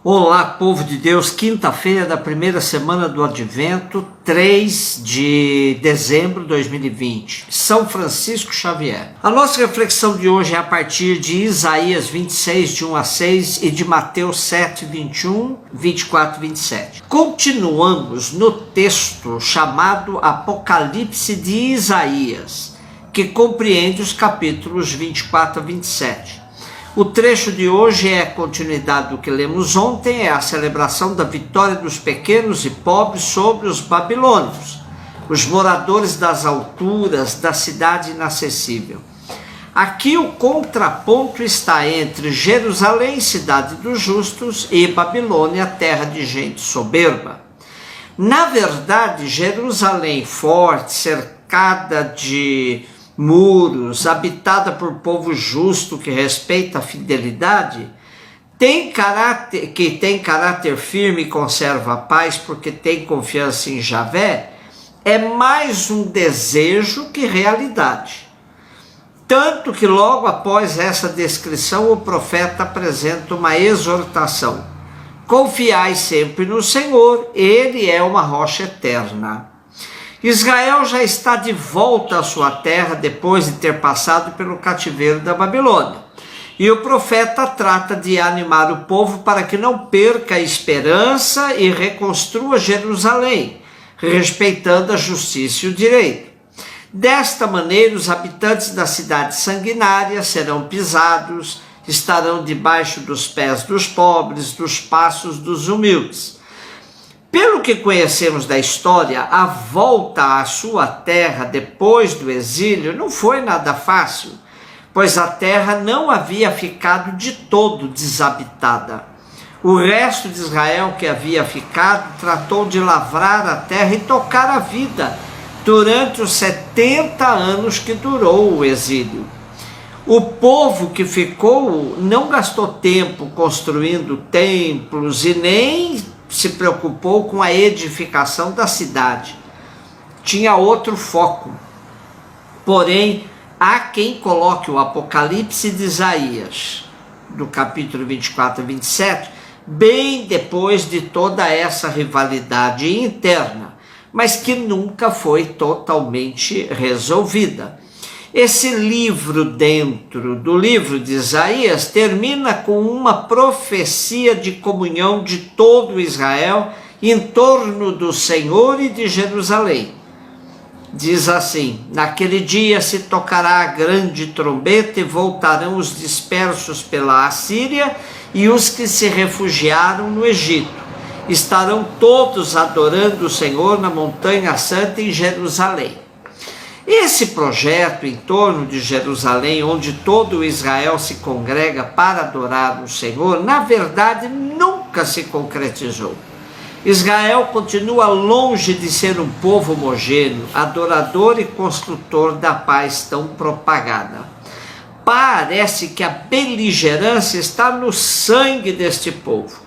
Olá, povo de Deus, quinta-feira da primeira semana do Advento, 3 de dezembro de 2020, São Francisco Xavier. A nossa reflexão de hoje é a partir de Isaías 26, de 1 a 6 e de Mateus 7, 21, 24 e 27. Continuamos no texto chamado Apocalipse de Isaías, que compreende os capítulos 24 a 27. O trecho de hoje é a continuidade do que lemos ontem, é a celebração da vitória dos pequenos e pobres sobre os babilônios, os moradores das alturas da cidade inacessível. Aqui o contraponto está entre Jerusalém, cidade dos justos, e Babilônia, terra de gente soberba. Na verdade, Jerusalém forte, cercada de muros, habitada por povo justo que respeita a fidelidade, tem caráter firme e conserva a paz porque tem confiança em Javé, é mais um desejo que realidade. Tanto que logo após essa descrição o profeta apresenta uma exortação: confiai sempre no Senhor, Ele é uma rocha eterna. Israel já está de volta à sua terra depois de ter passado pelo cativeiro da Babilônia. E o profeta trata de animar o povo para que não perca a esperança e reconstrua Jerusalém, respeitando a justiça e o direito. Desta maneira, os habitantes da cidade sanguinária serão pisados, estarão debaixo dos pés dos pobres, dos passos dos humildes. Pelo que conhecemos da história, a volta à sua terra depois do exílio não foi nada fácil, pois a terra não havia ficado de todo desabitada. O resto de Israel que havia ficado tratou de lavrar a terra e tocar a vida durante os 70 anos que durou o exílio. O povo que ficou não gastou tempo construindo templos e nem se preocupou com a edificação da cidade. Tinha outro foco. Porém, há quem coloque o Apocalipse de Isaías, do capítulo 24 a 27, bem depois de toda essa rivalidade interna, mas que nunca foi totalmente resolvida. Esse livro dentro do livro de Isaías termina com uma profecia de comunhão de todo Israel em torno do Senhor e de Jerusalém. Diz assim: naquele dia se tocará a grande trombeta e voltarão os dispersos pela Assíria e os que se refugiaram no Egito. Estarão todos adorando o Senhor na montanha santa em Jerusalém. Esse projeto em torno de Jerusalém, onde todo Israel se congrega para adorar o Senhor, na verdade nunca se concretizou. Israel continua longe de ser um povo homogêneo, adorador e construtor da paz tão propagada. Parece que a beligerância está no sangue deste povo,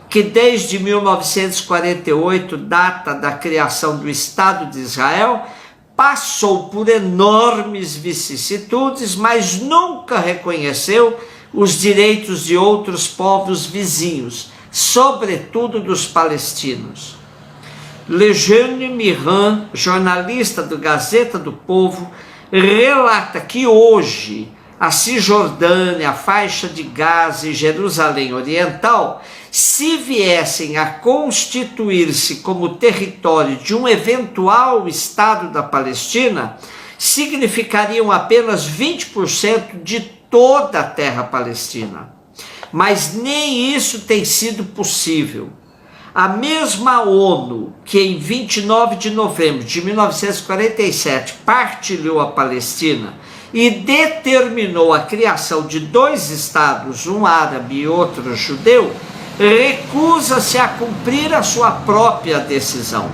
que desde 1948, data da criação do Estado de Israel, passou por enormes vicissitudes, mas nunca reconheceu os direitos de outros povos vizinhos, sobretudo dos palestinos. Lejeune Miran, jornalista do Gazeta do Povo, relata que hoje a Cisjordânia, a faixa de Gaza e Jerusalém Oriental, se viessem a constituir-se como território de um eventual Estado da Palestina, significariam apenas 20% de toda a terra palestina. Mas nem isso tem sido possível. A mesma ONU, que em 29 de novembro de 1947 partilhou a Palestina e determinou a criação de dois estados, um árabe e outro judeu, recusa-se a cumprir a sua própria decisão.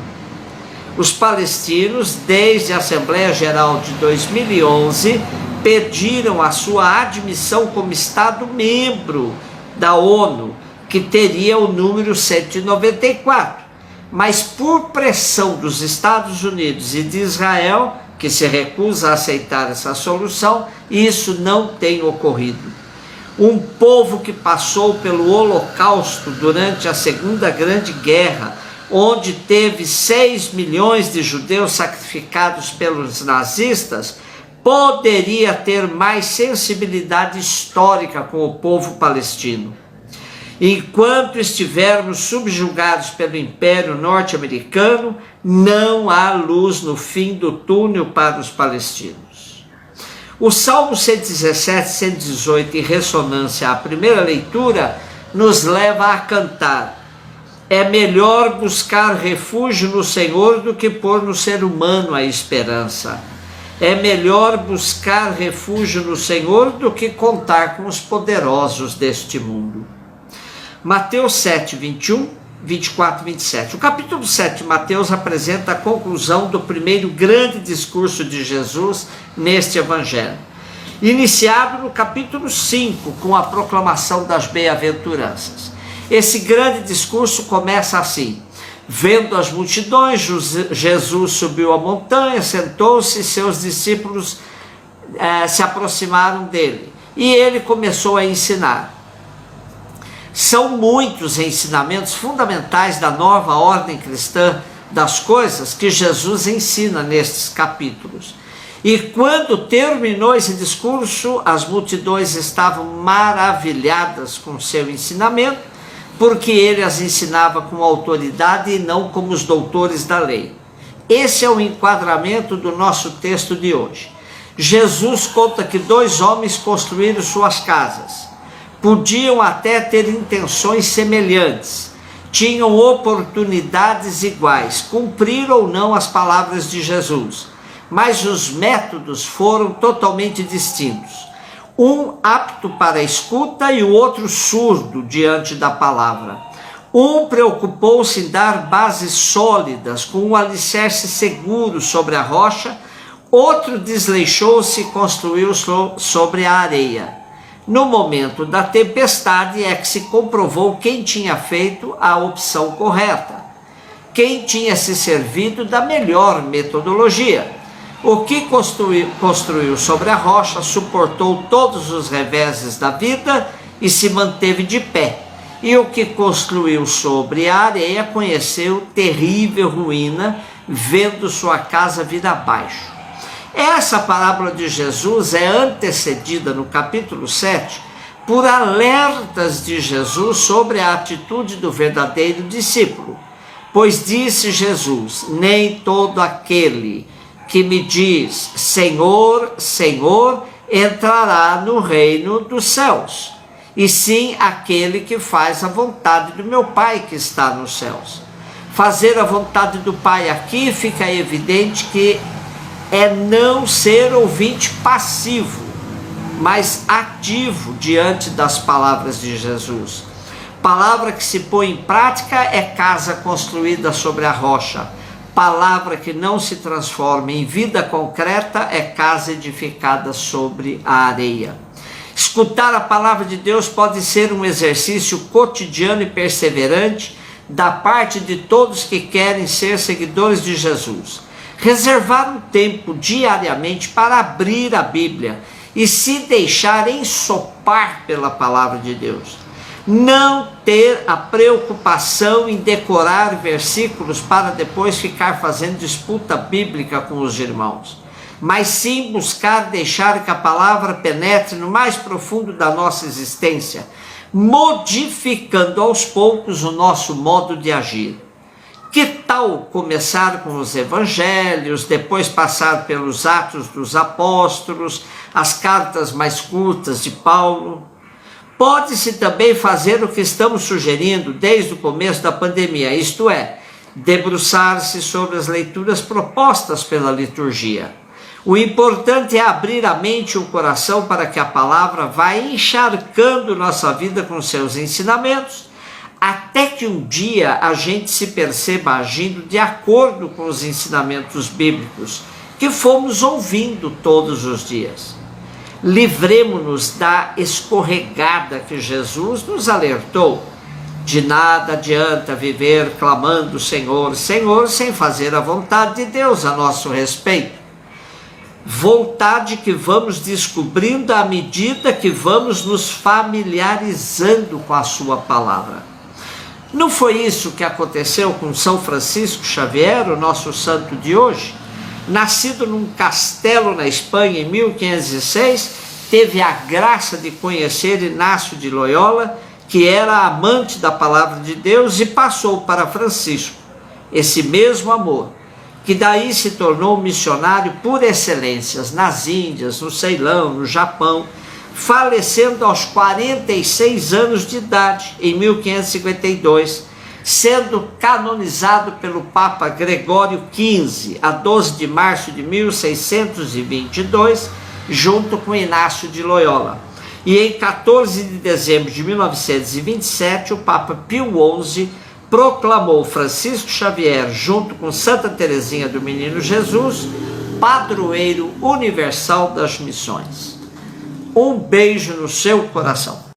Os palestinos, desde a Assembleia Geral de 2011, pediram a sua admissão como Estado-membro da ONU, que teria o número 194, mas por pressão dos Estados Unidos e de Israel, que se recusa a aceitar essa solução, isso não tem ocorrido. um povo que passou pelo Holocausto durante a Segunda Grande Guerra, onde teve 6 milhões de judeus sacrificados pelos nazistas, poderia ter mais sensibilidade histórica com o povo palestino. Enquanto estivermos subjugados pelo Império Norte-Americano, não há luz no fim do túnel para os palestinos. O Salmo 117, 118, em ressonância à primeira leitura, nos leva a cantar: é melhor buscar refúgio no Senhor do que pôr no ser humano a esperança. É melhor buscar refúgio no Senhor do que contar com os poderosos deste mundo. Mateus 7, 21, 24 e 27. O capítulo 7 de Mateus apresenta a conclusão do primeiro grande discurso de Jesus neste evangelho, iniciado no capítulo 5, com a proclamação das bem-aventuranças. Esse grande discurso começa assim: vendo as multidões, Jesus subiu a montanha, sentou-se e seus discípulos se aproximaram dele. E ele começou a ensinar. São muitos ensinamentos fundamentais da nova ordem cristã das coisas que Jesus ensina nestes capítulos. E quando terminou esse discurso, as multidões estavam maravilhadas com seu ensinamento, porque ele as ensinava com autoridade e não como os doutores da lei. Esse é o enquadramento do nosso texto de hoje. Jesus conta que 2 homens construíram suas casas. Podiam até ter intenções semelhantes, tinham oportunidades iguais, cumpriram ou não as palavras de Jesus, mas os métodos foram totalmente distintos. Um apto para a escuta e o outro surdo diante da palavra. Um preocupou-se em dar bases sólidas, com um alicerce seguro sobre a rocha, outro desleixou-se e construiu sobre a areia. No momento da tempestade é que se comprovou quem tinha feito a opção correta, quem tinha se servido da melhor metodologia. O que construiu sobre a rocha suportou todos os reveses da vida e se manteve de pé. E o que construiu sobre a areia conheceu terrível ruína, vendo sua casa vir abaixo. Essa parábola de Jesus é antecedida no capítulo 7 por alertas de Jesus sobre a atitude do verdadeiro discípulo. Pois disse Jesus: nem todo aquele que me diz Senhor, Senhor, entrará no reino dos céus, e sim aquele que faz a vontade do meu Pai que está nos céus. Fazer a vontade do Pai aqui fica evidente que é não ser ouvinte passivo, mas ativo diante das palavras de Jesus. Palavra que se põe em prática é casa construída sobre a rocha. Palavra que não se transforma em vida concreta é casa edificada sobre a areia. Escutar a palavra de Deus pode ser um exercício cotidiano e perseverante da parte de todos que querem ser seguidores de Jesus. Reservar um tempo diariamente para abrir a Bíblia e se deixar ensopar pela palavra de Deus. Não ter a preocupação em decorar versículos para depois ficar fazendo disputa bíblica com os irmãos, mas sim buscar deixar que a palavra penetre no mais profundo da nossa existência, modificando aos poucos o nosso modo de agir. Que tal começar com os evangelhos, depois passar pelos Atos dos Apóstolos, as cartas mais curtas de Paulo? Pode-se também fazer o que estamos sugerindo desde o começo da pandemia, isto é, debruçar-se sobre as leituras propostas pela liturgia. O importante é abrir a mente e o coração para que a palavra vá encharcando nossa vida com seus ensinamentos, até que um dia a gente se perceba agindo de acordo com os ensinamentos bíblicos que fomos ouvindo todos os dias. Livremo-nos da escorregada que Jesus nos alertou. De nada adianta viver clamando Senhor, Senhor, sem fazer a vontade de Deus a nosso respeito. vontade que vamos descobrindo à medida que vamos nos familiarizando com a sua palavra. Não foi isso que aconteceu com São Francisco Xavier, o nosso santo de hoje? Nascido num castelo na Espanha em 1506, teve a graça de conhecer Inácio de Loyola, que era amante da palavra de Deus, e passou para Francisco esse mesmo amor, que daí se tornou missionário por excelências nas Índias, no Ceilão, no Japão, falecendo aos 46 anos de idade, em 1552, sendo canonizado pelo Papa Gregório XV, a 12 de março de 1622, junto com Inácio de Loyola. E em 14 de dezembro de 1927, o Papa Pio XI proclamou Francisco Xavier, junto com Santa Teresinha do Menino Jesus, padroeiro universal das missões. Um beijo no seu coração.